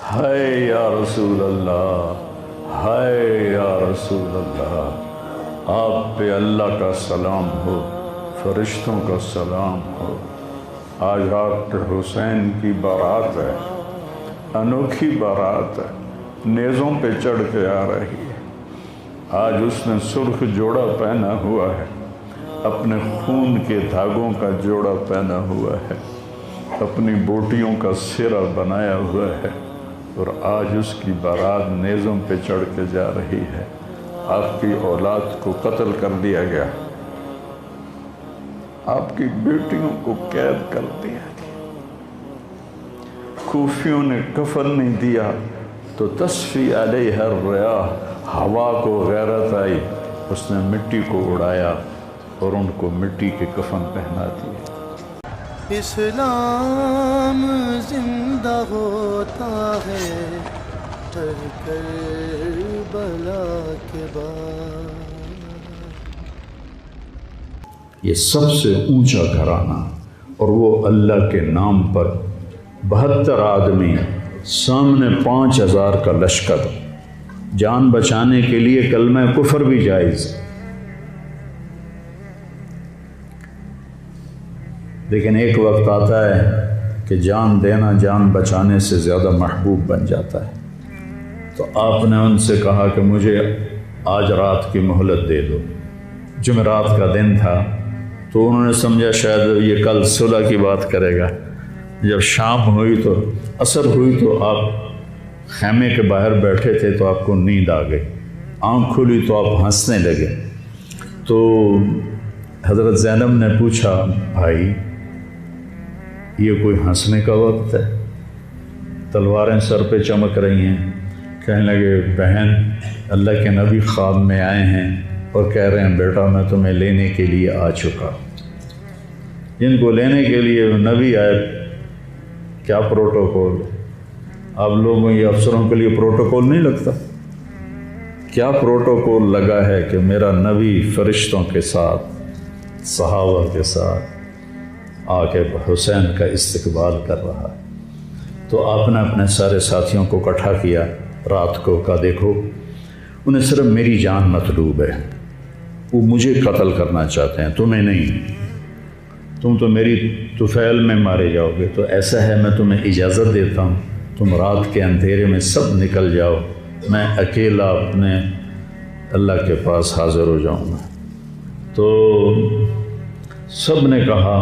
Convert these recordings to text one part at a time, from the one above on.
ہائے یا رسول اللہ، ہائے یا رسول اللہ، آپ پہ اللہ کا سلام ہو، فرشتوں کا سلام ہو۔ آج ڈاکٹر حسین کی بارات ہے، انوکھی بارات ہے، نیزوں پہ چڑھ کے آ رہی ہے۔ آج اس نے سرخ جوڑا پہنا ہوا ہے، اپنے خون کے دھاگوں کا جوڑا پہنا ہوا ہے، اپنی بوٹیوں کا سرہ بنایا ہوا ہے، اور آج اس کی بارات نیزوں پہ چڑھ کے جا رہی ہے۔ آپ کی اولاد کو قتل کر دیا گیا، آپ کی بیٹیوں کو قید کر دیا گیا، کوفیوں نے کفن نہیں دیا تو تصفی علیہ الریاح، ہوا کو غیرت آئی، اس نے مٹی کو اڑایا اور ان کو مٹی کے کفن پہنا دیا۔ اسلام زندہ ہوتا ہے ہر کربلا کے بعد۔ یہ سب سے اونچا گھرانہ، اور وہ اللہ کے نام پر 72 آدمی، سامنے 5000 کا لشکر، جان بچانے کے لیے کلمہ کفر بھی جائز، لیکن ایک وقت آتا ہے کہ جان دینا جان بچانے سے زیادہ محبوب بن جاتا ہے۔ تو آپ نے ان سے کہا کہ مجھے آج رات کی مہلت دے دو۔ جمعرات کا دن تھا تو انہوں نے سمجھا شاید یہ کل صلح کی بات کرے گا۔ جب شام ہوئی تو عصر ہوئی تو آپ خیمے کے باہر بیٹھے تھے تو آپ کو نیند آ گئی، آنکھ کھلی تو آپ ہنسنے لگے۔ تو حضرت زینب نے پوچھا، بھائی یہ کوئی ہنسنے کا وقت ہے؟ تلواریں سر پہ چمک رہی ہیں۔ کہنے لگے، بہن اللہ کے نبی خواب میں آئے ہیں اور کہہ رہے ہیں بیٹا میں تمہیں لینے کے لیے آ چکا۔ جن کو لینے کے لیے نبی آئے، کیا پروٹوکول؟ آپ لوگوں یہ افسروں کے لیے پروٹوکول نہیں لگتا؟ کیا پروٹوکول لگا ہے کہ میرا نبی فرشتوں کے ساتھ، صحابہ کے ساتھ آ کے حسین کا استقبال کر رہا ہے۔ تو آپ نے اپنے سارے ساتھیوں کو اکٹھا کیا رات کو، کہا دیکھو انہیں صرف میری جان مطلوب ہے، وہ مجھے قتل کرنا چاہتے ہیں، تمہیں نہیں۔ تم تو میری طفیل میں مارے جاؤ گے، تو ایسا ہے میں تمہیں اجازت دیتا ہوں، تم رات کے اندھیرے میں سب نکل جاؤ، میں اکیلا اپنے اللہ کے پاس حاضر ہو جاؤں گا۔ تو سب نے کہا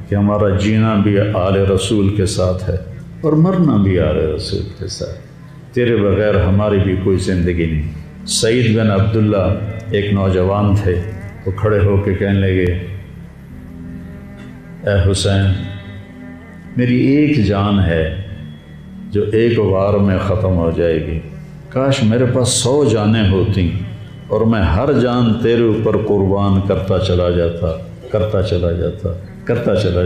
کہ ہمارا جینا بھی آل رسول کے ساتھ ہے اور مرنا بھی آل رسول کے ساتھ، تیرے بغیر ہماری بھی کوئی زندگی نہیں۔ سعید بن عبداللہ ایک نوجوان تھے، وہ کھڑے ہو کے کہنے لگے، اے حسین میری ایک جان ہے جو ایک وار میں ختم ہو جائے گی، کاش میرے پاس 100 جانیں ہوتی اور میں ہر جان تیرے اوپر قربان کرتا چلا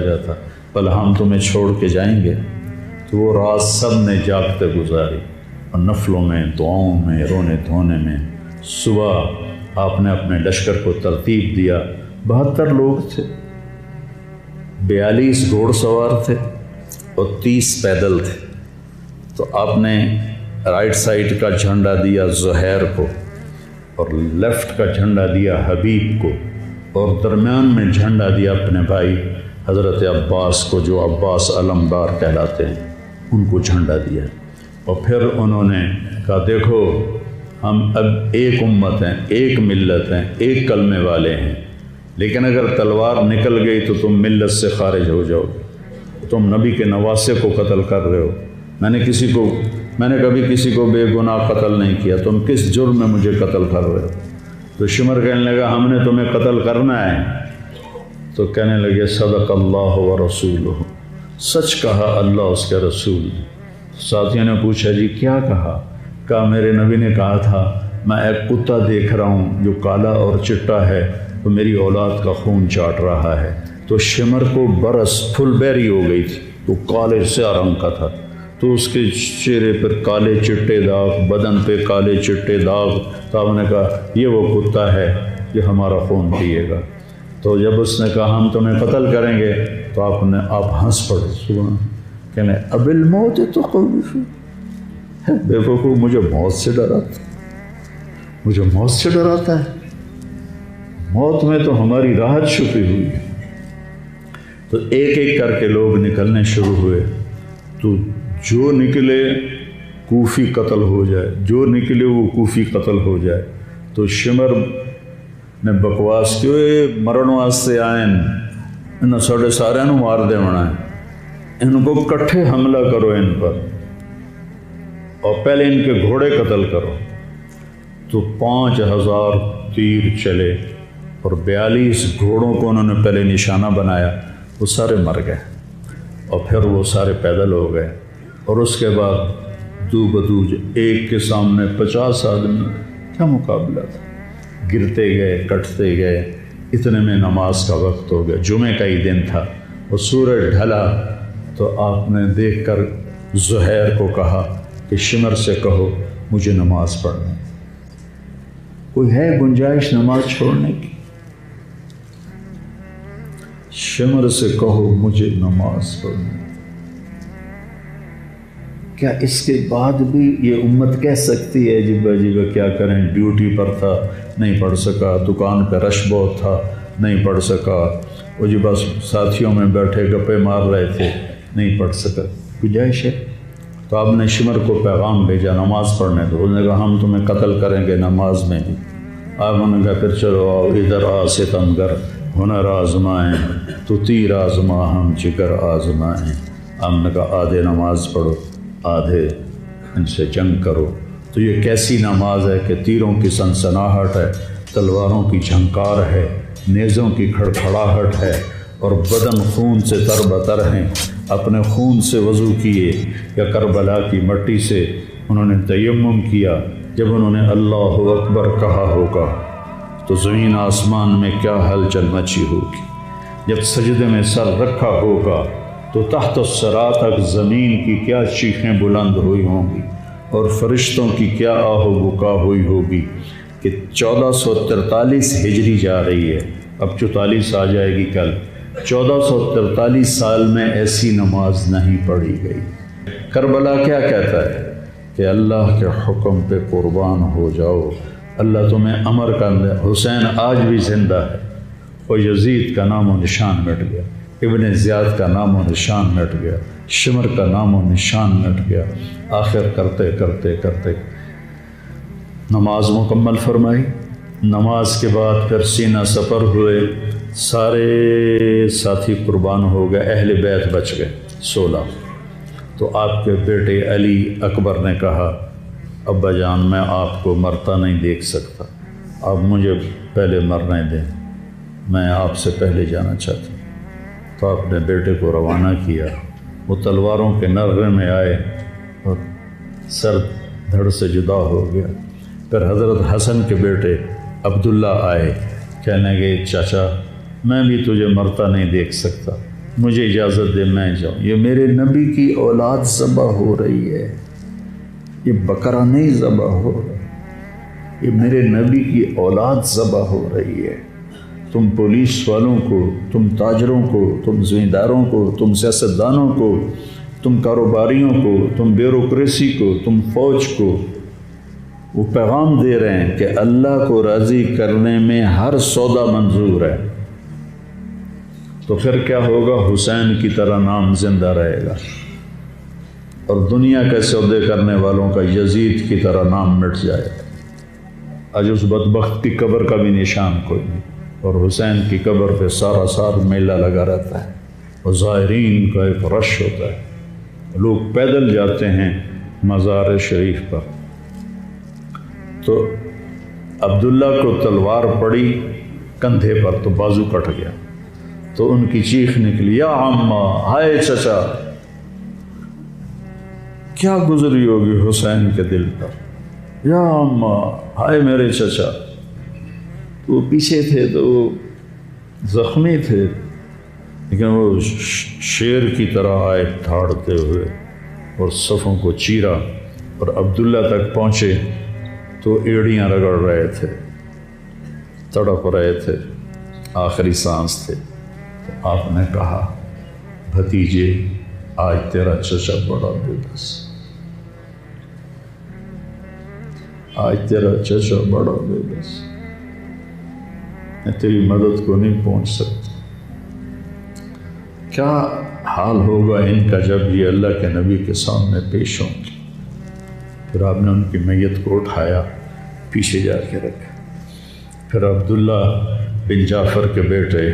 جاتا، بل ہم تمہیں چھوڑ کے جائیں گے۔ تو وہ رات سب نے جاگتے گزاری، اور نفلوں میں، دعاؤں میں، رونے دھونے میں۔ صبح آپ نے اپنے لشکر کو ترتیب دیا، 72 لوگ تھے، 42 گھوڑ سوار تھے اور 30 پیدل تھے۔ تو آپ نے رائٹ سائڈ کا جھنڈا دیا زہیر کو، اور لیفٹ کا جھنڈا دیا حبیب کو، اور درمیان میں جھنڈا دیا اپنے بھائی حضرت عباس کو، جو عباس علمدار کہلاتے ہیں، ان کو جھنڈا دیا۔ اور پھر انہوں نے کہا دیکھو ہم اب ایک امت ہیں، ایک ملت ہیں، ایک کلمے والے ہیں، لیکن اگر تلوار نکل گئی تو تم ملت سے خارج ہو جاؤ گے، تم نبی کے نواسے کو قتل کر رہے ہو، میں نے کبھی کسی کو بے گناہ قتل نہیں کیا، تم کس جرم میں مجھے قتل کر رہے ہو؟ تو شمر کہنے لگا ہم نے تمہیں قتل کرنا ہے۔ تو کہنے لگے صدق اللہ و رسولہ، سچ کہا اللہ اس کے رسول۔ ساتھیوں نے پوچھا جی کیا کہا میرے نبی نے کہا تھا میں ایک کتا دیکھ رہا ہوں جو کالا اور چٹا ہے، تو میری اولاد کا خون چاٹ رہا ہے۔ تو شمر کو برس پھل بیری ہو گئی تھی، تو کالے سیاہ رنگ کا تھا، تو اس کے چہرے پر کالے چٹے داغ، بدن پہ کالے چٹے داغ۔ تو آپ نے کہا یہ وہ کتا ہے جو ہمارا خون پیے گا۔ تو جب اس نے کہا ہم تمہیں قتل کریں گے تو آپ ہنس پڑے، سبحان، کہنے اب الموت تو بے وقوف مجھے موت سے ڈراتا، مجھے موت سے ڈراتا ہے، موت میں تو ہماری راحت چھپی ہوئی ہے۔ تو ایک ایک کر کے لوگ نکلنے شروع ہوئے، تو جو نکلے کوفی قتل ہو جائے، جو نکلے وہ کوفی قتل ہو جائے۔ تو شمر نے بکواس کی، مرن واسطے آئے انہوں ساڑھے سارے نو مار دے ہونا ہے، ان کو کٹھے حملہ کرو ان پر، اور پہلے ان کے گھوڑے قتل کرو۔ تو 5000 تیر چلے اور 42 گھوڑوں کو انہوں نے پہلے نشانہ بنایا، وہ سارے مر گئے، اور پھر وہ سارے پیدل ہو گئے۔ اور اس کے بعد دو بدو ایک کے سامنے 50 آدمی، کیا مقابلہ تھا، گرتے گئے کٹتے گئے۔ اتنے میں نماز کا وقت ہو گیا، جمعے کا ہی دن تھا، اور سورج ڈھلا۔ تو آپ نے دیکھ کر زہیر کو کہا کہ شمر سے کہو مجھے نماز پڑھنے، کوئی ہے گنجائش نماز چھوڑنے کی؟ شمر سے کہو مجھے نماز پڑھنے۔ کیا اس کے بعد بھی یہ امت کہہ سکتی ہے جی باجی کیا کریں، ڈیوٹی پر تھا نہیں پڑھ سکا، دکان پہ رش بہت تھا نہیں پڑھ سکا، وہ جی بس ساتھیوں میں بیٹھے گپے مار رہے تھے نہیں پڑھ سکا، گنجائش ہے؟ تو آپ نے شمر کو پیغام بھیجا نماز پڑھنے دو، انہوں نے کہا ہم تمہیں قتل کریں گے نماز میں بھی۔ آپ نے کہا پھر چلو آؤ ادھر آ ستمگر، ہنر آزمائیں تو تیر آزما ہم جگر آزمائیں۔ آپ نے کہا آدھے نماز پڑھو آدھے ان سے جنگ کرو۔ تو یہ کیسی نماز ہے کہ تیروں کی سنسناہٹ ہے، تلواروں کی جھنکار ہے، نیزوں کی کھڑکھڑاہٹ ہے، اور بدن خون سے تر بتر ہیں۔ اپنے خون سے وضو کیے یا کربلا کی مٹی سے انہوں نے تیمم کیا۔ جب انہوں نے اللہ اکبر کہا ہوگا تو زمین آسمان میں کیا ہلچل مچی ہوگی، جب سجدے میں سر رکھا ہوگا تو تحت الثری تک زمین کی کیا چیخیں بلند ہوئی ہوں گی، اور فرشتوں کی کیا آہ و بکا ہوئی ہوگی کہ 1443 ہجری جا رہی ہے، اب 44 آ جائے گی کل۔ 1443 سال میں ایسی نماز نہیں پڑھی گئی۔ کربلا کیا کہتا ہے کہ اللہ کے حکم پہ قربان ہو جاؤ، اللہ تمہیں امر کر دے۔ حسین آج بھی زندہ ہے، اور یزید کا نام و نشان مٹ گیا، ابن زیاد کا نام و نشان مٹ گیا، شمر کا نام و نشان مٹ گیا۔ آخر کرتے کرتے کرتے نماز مکمل فرمائی۔ نماز کے بعد پھر سینہ سپر ہوئے، سارے ساتھی قربان ہو گئے، اہل بیت بچ گئے 16۔ تو آپ کے بیٹے علی اکبر نے کہا ابا جان میں آپ کو مرتا نہیں دیکھ سکتا، آپ مجھے پہلے مرنے دیں، میں آپ سے پہلے جانا چاہتا ہوں۔ تو آپ نے بیٹے کو روانہ کیا، وہ تلواروں کے نغمے میں آئے اور سر دھڑ سے جدا ہو گیا۔ پھر حضرت حسن کے بیٹے عبداللہ آئے، کہنے لگے چاچا میں بھی تجھے مرتا نہیں دیکھ سکتا، مجھے اجازت دے میں جاؤں، یہ میرے نبی کی اولاد ذبح ہو رہی ہے، یہ بکرا نہیں ذبح ہو رہا، یہ میرے نبی کی اولاد ذبح ہو رہی ہے۔ تم پولیس والوں کو، تم تاجروں کو، تم زمینداروں کو، تم سیاستدانوں کو، تم کاروباریوں کو، تم بیوروکریسی کو، تم فوج کو وہ پیغام دے رہے ہیں کہ اللہ کو راضی کرنے میں ہر سودا منظور ہے۔ تو پھر کیا ہوگا؟ حسین کی طرح نام زندہ رہے گا، اور دنیا کے سودے کرنے والوں کا یزید کی طرح نام مٹ جائے گا۔ آج اس بدبخت کی قبر کا بھی نشان کوئی نہیں، اور حسین کی قبر پہ سارا سال میلہ لگا رہتا ہے، اور زائرین کا ایک رش ہوتا ہے، لوگ پیدل جاتے ہیں مزار شریف پر۔ تو عبداللہ کو تلوار پڑی کندھے پر تو بازو کٹ گیا، تو ان کی چیخ نکلی یا عمّا، ہائے چچا، کیا گزری ہوگی حسین کے دل پر، یا عمّا، ہائے میرے چچا۔ وہ پیچھے تھے تو وہ زخمی تھے، لیکن وہ شیر کی طرح آئے دھاڑتے ہوئے اور صفوں کو چیرا، اور عبداللہ تک پہنچے تو ایڑیاں رگڑ رہے تھے، تڑپ رہے تھے، آخری سانس تھے۔ تو آپ نے کہا بھتیجے آج تیرا چچا بڑا بے بس، آج تیرا چچا بڑا بے بس، میں تیری مدد کو نہیں پہنچ سکتا۔ کیا حال ہوگا ان کا جب یہ اللہ کے نبی کے سامنے پیش ہوں گے۔ پھر آپ نے ان کی میت کو اٹھایا، پیچھے جا کے رکھا۔ پھر عبداللہ بن جعفر کے بیٹے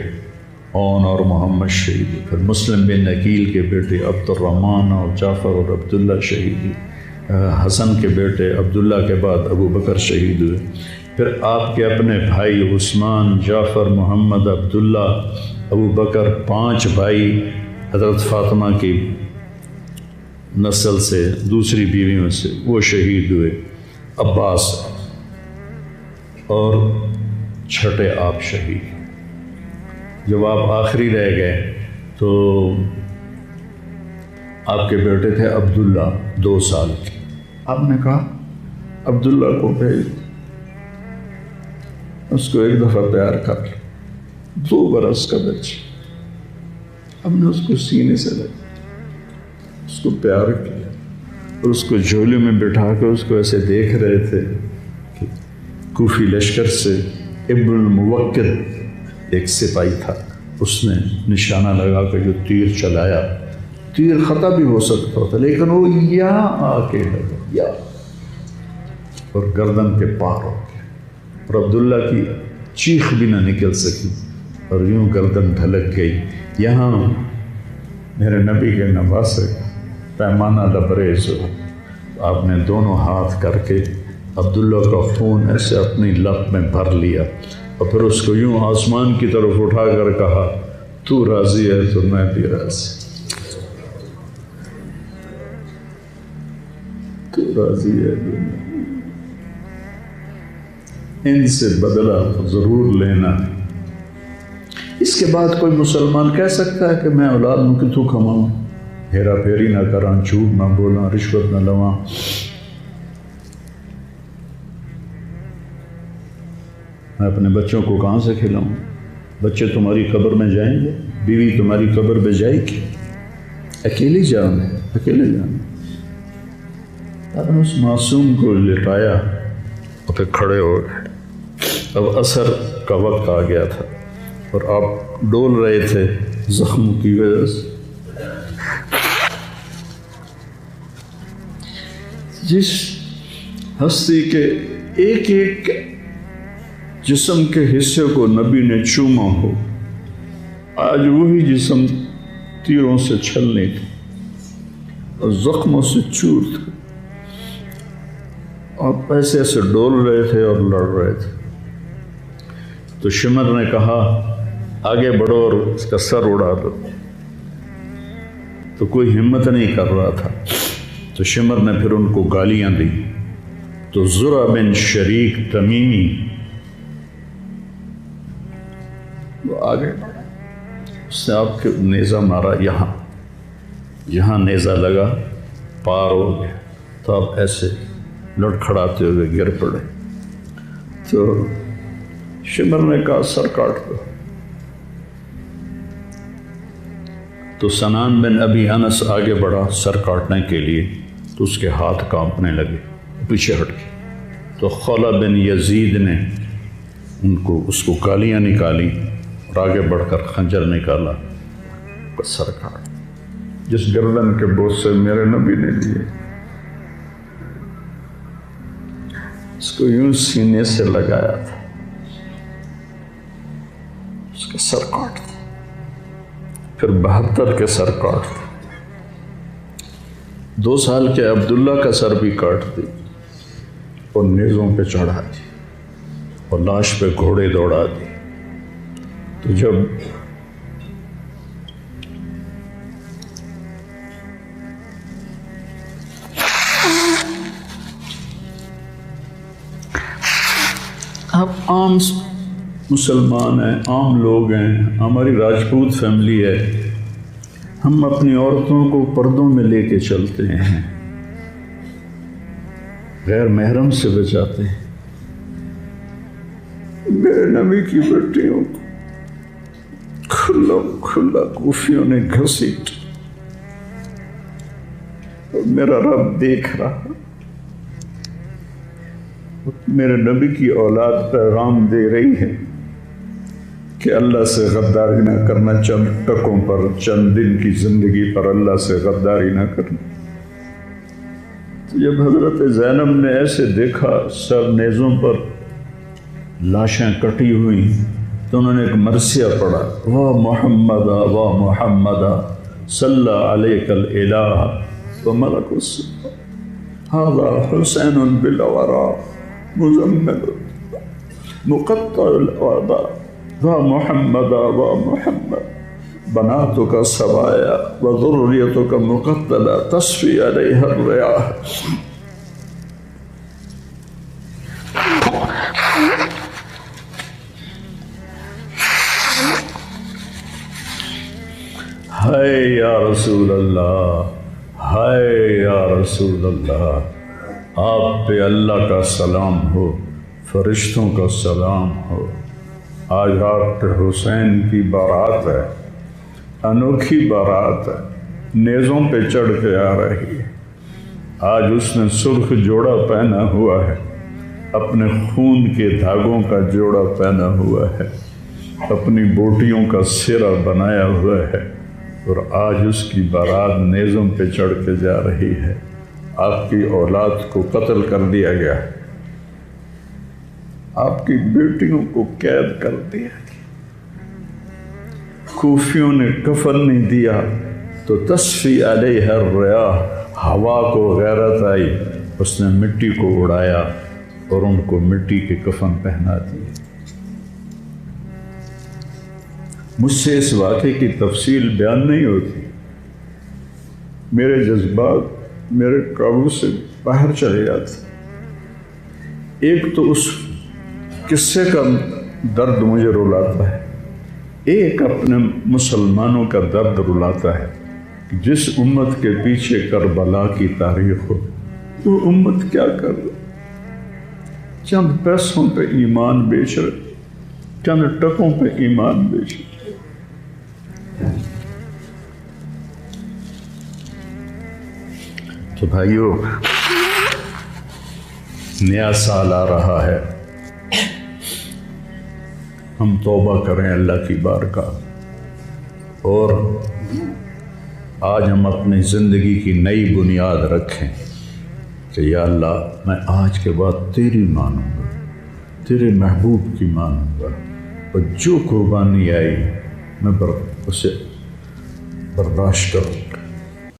اون اور محمد شہید ہوئے۔ پھر مسلم بن عقیل کے بیٹے عبد الرحمن اور جعفر اور عبداللہ شہید ہوئے۔ حسن کے بیٹے عبداللہ کے بعد ابو بکر شہید ہوئے۔ پھر آپ کے اپنے بھائی عثمان، جعفر، محمد، عبداللہ، ابو بکر، 5 بھائی حضرت فاطمہ کی نسل سے، دوسری بیویوں سے، وہ شہید ہوئے۔ عباس اور چھٹے آپ شہید۔ جب آپ آخری رہ گئے تو آپ کے بیٹے تھے عبداللہ 2 سال کے۔ آپ نے کہا عبداللہ کو بھیج، اس کو ایک دفعہ پیار کر لیا۔ 2 برس کا بچہ، ہم نے اس کو سینے سے لگا، اس کو پیار کیا اور اس کو جھولے میں بٹھا کے اس کو ایسے دیکھ رہے تھے کہ کوفی لشکر سے ابن الموکل ایک سپاہی تھا، اس نے نشانہ لگا کے جو تیر چلایا، تیر خطا بھی ہو سکتا تھا لیکن وہ یہاں آ کے لگا، یا اور گردن کے پار ہو گیا، اور عبداللہ کی چیخ بھی نہ نکل سکی اور یوں گردن ڈھلک گئی۔ یہاں میرے نبی کے نواسے پیمانہ لبریز ہو، آپ نے دونوں ہاتھ کر کے عبداللہ کا خون ایسے اپنی لب میں بھر لیا اور پھر اس کو یوں آسمان کی طرف اٹھا کر کہا، تو راضی ہے تو میں بھی راضی، تو راضی ہے تو میں۔ ان سے بدلہ ضرور لینا۔ اس کے بعد کوئی مسلمان کہہ سکتا ہے کہ میں اولاد میں کتوں کماؤں، ہیرا پھیری نہ کراں، جھوٹ نہ بولاں، رشوت نہ لواں۔ میں اپنے بچوں کو کہاں سے کھلاؤں؟ بچے تمہاری قبر میں جائیں گے، بیوی تمہاری قبر میں جائے گی، اکیلی جان ہے، اکیلے جان۔ آپ نے اس معصوم کو لٹایا اور پھر کھڑے ہو گئے۔ اب عصر کا وقت آ گیا تھا اور آپ ڈول رہے تھے زخم کی وجہ سے۔ جس ہستی کے ایک ایک جسم کے حصے کو نبی نے چوما ہو، آج وہی جسم تیروں سے چھلنی تھی اور زخموں سے چور تھا۔ آپ ایسے ایسے ڈول رہے تھے اور لڑ رہے تھے تو شمر نے کہا آگے بڑھو اور اس کا سر اڑا دو، تو کوئی ہمت نہیں کر رہا تھا۔ تو شمر نے پھر ان کو گالیاں دی تو زرع بن شریک تمیمی وہ آگے بڑھا، اس نے آپ کے نیزہ مارا، یہاں نیزہ لگا، پار ہو گیا، تو آپ ایسے لڑکھڑاتے ہوئے گر پڑے۔ تو شمر نے کہا سر کاٹ دو، تو سنان بن ابی انس آگے بڑھا سر کاٹنے کے لیے، تو اس کے ہاتھ کانپنے لگے، پیچھے ہٹ گئے۔ تو خولہ بن یزید نے اس کو گالیاں نکالی اور آگے بڑھ کر خنجر نکالا، سر کاٹ۔ جس گردن کے بوسے میرے نبی نے لیے، اس کو یوں سینے سے لگایا تھا، اس کا سر کاٹ دیا۔ پھر 72 کے سر کاٹ دیا، 2 سال کے عبداللہ کا سر بھی کاٹ دی اور نیزوں پہ چڑھا دی اور لاش پہ گھوڑے دوڑا دی۔ تو جب آپ عام مسلمان ہیں، عام لوگ ہیں، ہماری راجپوت فیملی ہے، ہم اپنی عورتوں کو پردوں میں لے کے چلتے ہیں، غیر محرم سے بچاتے ہیں۔ میرے نبی کی بیٹیوں کو کھلا کوفیوں نے گھسیٹ، اور میرا رب دیکھ رہا، میرے نبی کی اولاد پیغام دے رہی ہے کہ اللہ سے غداری نہ کرنا، چند ٹکوں پر، چند دن کی زندگی پر اللہ سے غداری نہ کرنا۔ جب حضرت زینب نے ایسے دیکھا سر نیزوں پر لاشیں کٹی ہوئی تو انہوں نے ایک مرثیہ پڑھا، وا محمدا وا محمدا صلی علیک الالہ وملک السماء ھذا حسین بالورا مزمل مقطع الاعضاء وا محمدا وا محمد بناتک سبایا وذریتک مقتلہ تصفی علیہ الریاح۔ ہائے یا رسول اللہ، ہائے یا رسول اللہ، آپ پہ اللہ کا سلام ہو، فرشتوں کا سلام ہو۔ آج ڈاکٹر حسین کی بارات ہے، انوکھی بارات ہے، نیزوں پہ چڑھ کے آ رہی ہے۔ آج اس نے سرخ جوڑا پہنا ہوا ہے، اپنے خون کے دھاگوں کا جوڑا پہنا ہوا ہے، اپنی بوٹیوں کا سرا بنایا ہوا ہے، اور آج اس کی بارات نیزوں پہ چڑھ کے جا رہی ہے۔ آپ کی اولاد کو قتل کر دیا گیا، آپ کی بیٹیوں کو قید کر دیا گیا، کوفیوں نے کفن نہیں دیا تو تصفی علیہ الریاح، ہوا کو غیرت آئی، اس نے مٹی کو اڑایا اور ان کو مٹی کے کفن پہنا دیے۔ مجھ سے اس واقعے کی تفصیل بیان نہیں ہوتی، میرے جذبات میرے قابو سے باہر چلے جاتے۔ ایک تو اس قصے کا درد مجھے رلاتا ہے، ایک اپنے مسلمانوں کا درد رلاتا ہے کہ جس امت کے پیچھے کربلا کی تاریخ ہو، وہ امت کیا کر رہی؟ چند پیسوں پہ ایمان بیچ رہے، چند ٹکوں پہ ایمان بیچ رہے۔ تو بھائیو، نیا سال آ رہا ہے، ہم توبہ کریں اللہ کی بارگاہ، اور آج ہم اپنی زندگی کی نئی بنیاد رکھیں کہ یا اللہ میں آج کے بعد تیری مانوں گا، تیرے محبوب کی مانوں گا، اور جو قربانی آئی میں اسے برداشت کروں۔